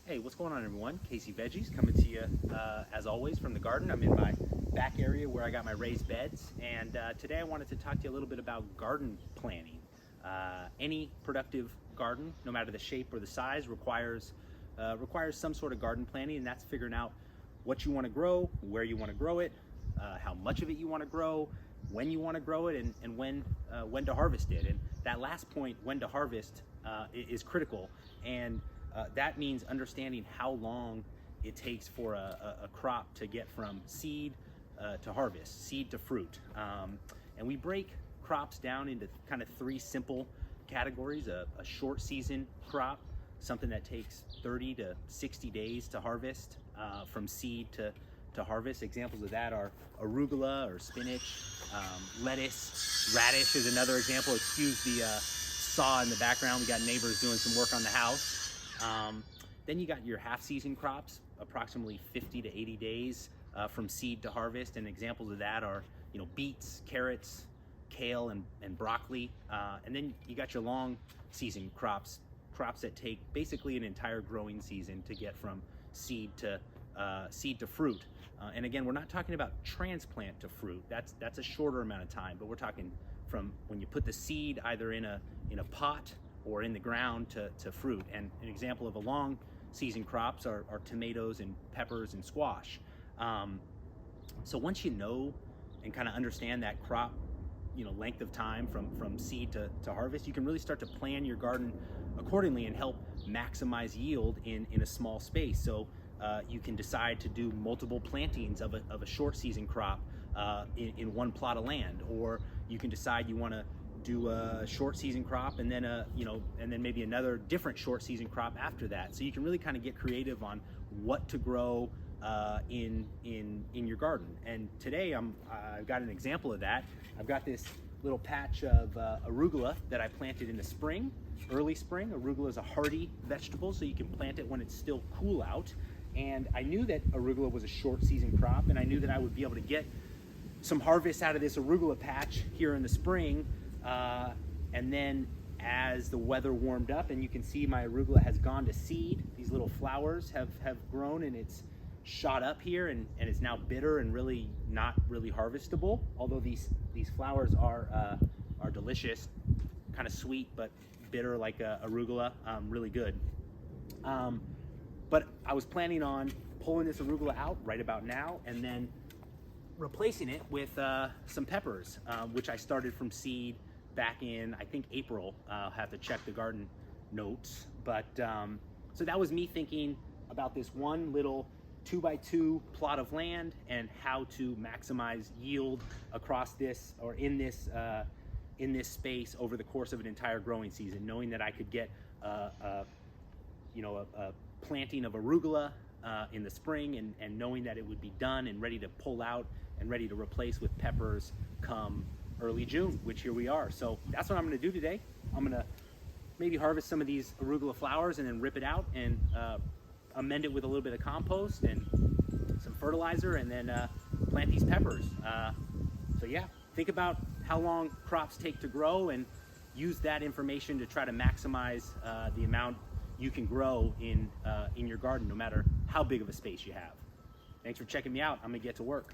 Hey, what's going on, everyone? Casey Veggies coming to you as always from the garden. I'm in my back area where I got my raised beds, and today I wanted to talk to you a little bit about garden planning. Any productive garden, no matter the shape or the size, requires some sort of garden planning, and that's figuring out what you want to grow, where you want to grow it, how much of it you want to grow, when you want to grow it, and when to harvest it. And that last point, when to harvest, is critical. And that means understanding how long it takes for a crop to get from seed to harvest, seed to fruit. And we break crops down into kind of three simple categories: a short season crop, something that takes 30 to 60 days to harvest, from seed to harvest. Examples of that are arugula or spinach, lettuce, radish is another example. Excuse the saw in the background. We got neighbors doing some work on the house. Then you got your half-season crops, approximately 50 to 80 days from seed to harvest, and examples of that are, beets, carrots, kale, and broccoli. And then you got your long-season crops that take basically an entire growing season to get from seed to fruit. And again, we're not talking about transplant to fruit. That's a shorter amount of time, but we're talking from when you put the seed either in a pot or in the ground to fruit. And an example of a long season crops are tomatoes and peppers and squash. So once you know and kind of understand that crop, length of time from seed to harvest, you can really start to plan your garden accordingly and help maximize yield in a small space. So you can decide to do multiple plantings of a short season crop in one plot of land, or you can decide you want to do a short season crop and then and then maybe another different short season crop after that. So you can really kind of get creative on what to grow in your garden. And today I've got an example of that. I've got this little patch of arugula that I planted in the spring, early spring. Arugula is a hardy vegetable, so you can plant it when it's still cool out. And I knew that arugula was a short season crop, and I knew that I would be able to get some harvest out of this arugula patch here in the spring. And then as the weather warmed up, and you can see my arugula has gone to seed, these little flowers have grown, and it's shot up here, and it's now bitter and really not really harvestable, although these flowers are delicious, kind of sweet but bitter like arugula, really good. But I was planning on pulling this arugula out right about now and then replacing it with some peppers, which I started from seed back in, I think, April. I'll have to check the garden notes. But so that was me thinking about this one little 2x2 plot of land and how to maximize yield across this, or in this space over the course of an entire growing season, knowing that I could get a planting of arugula in the spring, and knowing that it would be done and ready to pull out and ready to replace with peppers come early June, which here we are. So that's what I'm going to do today. I'm going to maybe harvest some of these arugula flowers and then rip it out and amend it with a little bit of compost and some fertilizer, and then plant these peppers. So yeah, think about how long crops take to grow and use that information to try to maximize the amount you can grow in your garden, no matter how big of a space you have. Thanks for checking me out. I'm gonna get to work.